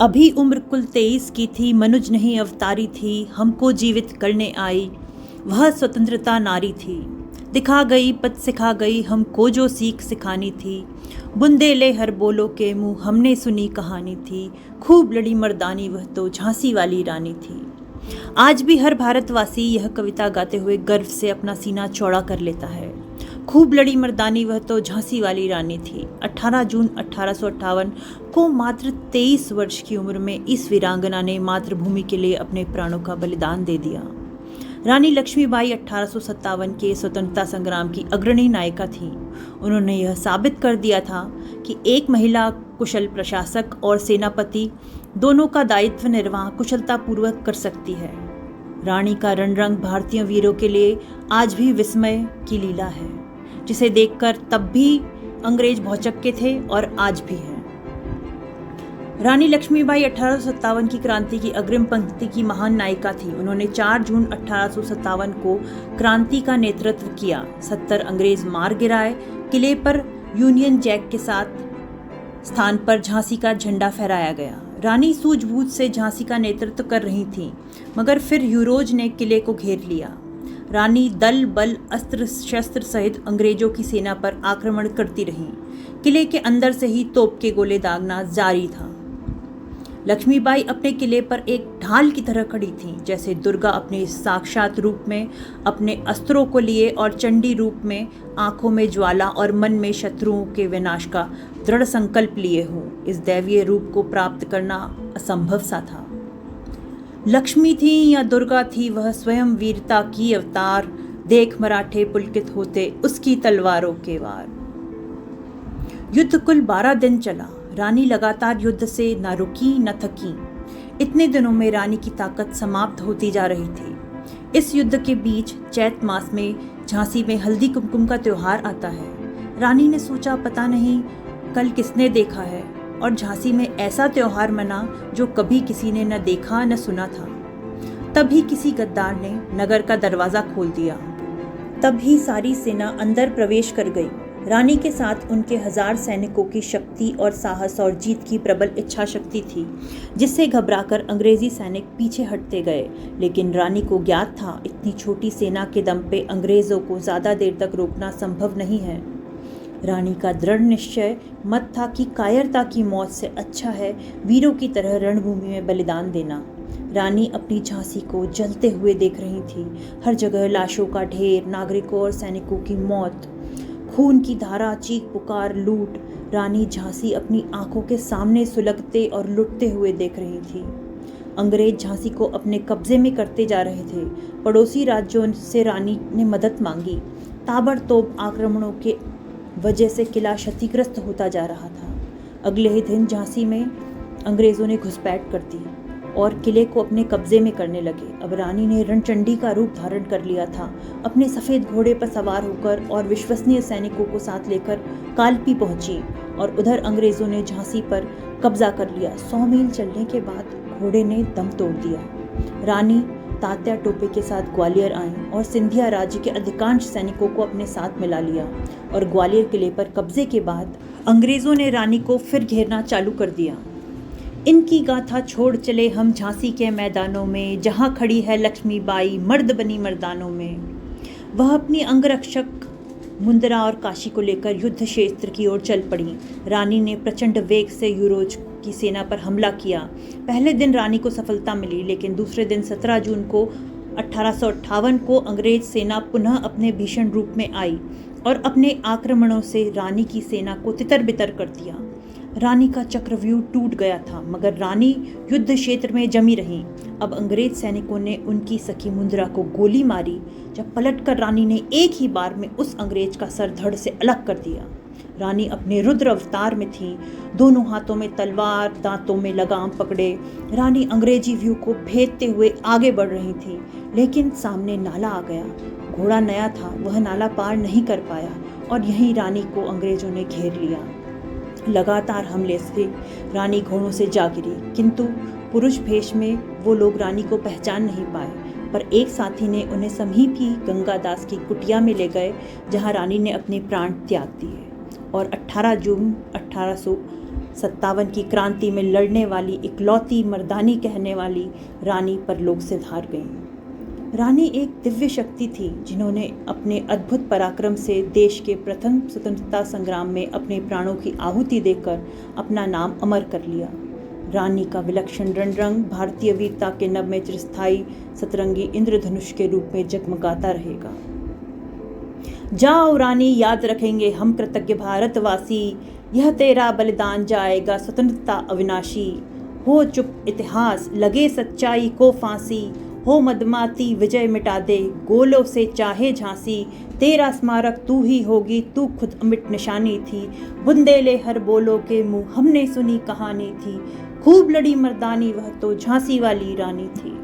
अभी उम्र कुल 23 की थी, मनुज नहीं अवतारी थी, हमको जीवित करने आई, वह स्वतंत्रता नारी थी। दिखा गई पथ सिखा गई, हमको जो सीख सिखानी थी। बुंदेले हर बोलो के मुँह, हमने सुनी कहानी थी। खूब लड़ी मर्दानी, वह तो झांसी वाली रानी थी। आज भी हर भारतवासी यह कविता गाते हुए गर्व से अपना सीना चौड़ा कर लेता है। खूब लड़ी मर्दानी, वह तो झांसी वाली रानी थी। 18 जून 1858 को मात्र 23 वर्ष की उम्र में इस वीरांगना ने मातृभूमि के लिए अपने प्राणों का बलिदान दे दिया। रानी लक्ष्मीबाई 1857 के स्वतंत्रता संग्राम की अग्रणी नायिका थीं। उन्होंने यह साबित कर दिया था कि एक महिला कुशल प्रशासक और सेनापति दोनों का दायित्व निर्वाह कुशलतापूर्वक कर सकती है। रानी का रणरंग भारतीय वीरों के लिए आज भी विस्मय की लीला है, जिसे देखकर तब भी अंग्रेज भौचक्के थे और आज भी हैं। रानी लक्ष्मीबाई 1857 की क्रांति की अग्रिम पंक्ति की महान नायिका थी। उन्होंने 4 जून 1857 को क्रांति का नेतृत्व किया। 70 अंग्रेज मार गिराए। किले पर यूनियन जैक के साथ स्थान पर झांसी का झंडा फहराया गया। रानी सूझबूझ से झांसी का नेतृत्व कर रही थीं, मगर फिर यूरोज ने किले को घेर लिया। रानी दल बल अस्त्र शस्त्र सहित अंग्रेजों की सेना पर आक्रमण करती रहीं। किले के अंदर से ही तोप के गोले दागना जारी था। लक्ष्मीबाई अपने किले पर एक ढाल की तरह खड़ी थीं, जैसे दुर्गा अपने साक्षात रूप में अपने अस्त्रों को लिए और चंडी रूप में आंखों में ज्वाला और मन में शत्रुओं के विनाश का दृढ़ संकल्प लिए हों। इस दैवीय रूप को प्राप्त करना असंभव सा था। लक्ष्मी थी या दुर्गा थी, वह स्वयं वीरता की अवतार। देख मराठे पुलकित होते उसकी तलवारों के वार। युद्ध कुल 12 दिन चला। रानी लगातार युद्ध से न रुकी न थकी। इतने दिनों में रानी की ताकत समाप्त होती जा रही थी। इस युद्ध के बीच चैत मास में झांसी में हल्दी कुमकुम का त्योहार आता है। रानी ने सोचा, पता नहीं कल किसने देखा है, और झांसी में ऐसा त्योहार मना जो कभी किसी ने न देखा न सुना था। तभी किसी गद्दार ने नगर का दरवाजा खोल दिया। तभी सारी सेना अंदर प्रवेश कर गई। रानी के साथ उनके 1000 सैनिकों की शक्ति और साहस और जीत की प्रबल इच्छा शक्ति थी, जिससे घबराकर अंग्रेजी सैनिक पीछे हटते गए। लेकिन रानी को ज्ञात था, इतनी छोटी सेना के दम पे अंग्रेजों को ज़्यादा देर तक रोकना संभव नहीं है। रानी का दृढ़ निश्चय मत था कि कायरता की मौत से अच्छा है वीरों की तरह रणभूमि में बलिदान देना। रानी अपनी झांसी को जलते हुए देख रही थी। हर जगह लाशों का ढेर, नागरिकों और सैनिकों की मौत, खून की धारा, चीख पुकार, लूट। रानी झांसी अपनी आंखों के सामने सुलगते और लुटते हुए देख रही थी। अंग्रेज झांसी को अपने कब्जे में करते जा रहे थे। पड़ोसी राज्यों से रानी ने मदद मांगी। ताबड़तोड़ आक्रमणों के वजह से किला क्षतिग्रस्त होता जा रहा था। अगले ही दिन झांसी में अंग्रेजों ने घुसपैठ कर दी और किले को अपने कब्जे में करने लगे। अब रानी ने रणचंडी का रूप धारण कर लिया था। अपने सफ़ेद घोड़े पर सवार होकर और विश्वसनीय सैनिकों को साथ लेकर कालपी पहुंची, और उधर अंग्रेजों ने झांसी पर कब्जा कर लिया। 100 मील चलने के बाद घोड़े ने दम तोड़ दिया। रानी तात्या टोपे के साथ ग्वालियर आईं और सिंधिया राज्य के अधिकांश सैनिकों को अपने साथ मिला लिया, और ग्वालियर किले पर कब्जे के बाद अंग्रेजों ने रानी को फिर घेरना चालू कर दिया। इनकी गाथा छोड़ चले हम झांसी के मैदानों में, जहाँ खड़ी है लक्ष्मीबाई मर्द बनी मर्दानों में। वह अपनी अंगरक्षक मुंदरा और काशी को लेकर युद्ध क्षेत्र की ओर चल पड़ी। रानी ने प्रचंड वेग से यूरोज की सेना पर हमला किया। पहले दिन रानी को सफलता मिली, लेकिन दूसरे दिन 17 जून को 1858 को अंग्रेज सेना पुनः अपने भीषण रूप में आई और अपने आक्रमणों से रानी की सेना को तितर बितर कर दिया। रानी का चक्रव्यूह टूट गया था, मगर रानी युद्ध क्षेत्र में जमी रही। अब अंग्रेज सैनिकों ने उनकी सखी मुंदरा को गोली मारी, जब पलटकर रानी ने एक ही बार में उस अंग्रेज का सर धड़ से अलग कर दिया। रानी अपने रुद्र अवतार में थी, दोनों हाथों में तलवार, दांतों में लगाम पकड़े। रानी अंग्रेजी व्यूह को भेदते हुए आगे बढ़ रही थी, लेकिन सामने नाला आ गया। घोड़ा नया था, वह नाला पार नहीं कर पाया, और यहीं रानी को अंग्रेजों ने घेर लिया। लगातार हमले से रानी घोड़ों से जा गिरी, किंतु पुरुष भेष में वो लोग रानी को पहचान नहीं पाए। पर एक साथी ने उन्हें समीप ही गंगादास की कुटिया में ले गए, जहां रानी ने अपने प्राण त्याग दिए। और 18 जून 57 की क्रांति में लड़ने वाली इकलौती मर्दानी कहने वाली रानी परलोक से धार गईं। रानी एक दिव्य शक्ति थी जिन्होंने अपने अद्भुत पराक्रम से देश के प्रथम स्वतंत्रता संग्राम में अपने प्राणों की आहुति देकर अपना नाम अमर कर लिया। रानी का विलक्षण रणरंग भारतीय वीरता के नभ में चिरस्थायी सतरंगी इंद्रधनुष के रूप में जगमगाता रहेगा। जाओ रानी, याद रखेंगे हम कृतज्ञ भारतवासी, यह तेरा बलिदान जाएगा स्वतंत्रता अविनाशी। हो चुप इतिहास, लगे सच्चाई को फांसी, हो मदमाती विजय मिटा दे, गोलों से चाहे झांसी। तेरा स्मारक तू ही होगी, तू खुद अमिट निशानी थी, बुंदेले हर बोलो के मुंह हमने सुनी कहानी थी। खूब लड़ी मर्दानी, वह तो झांसी वाली रानी थी।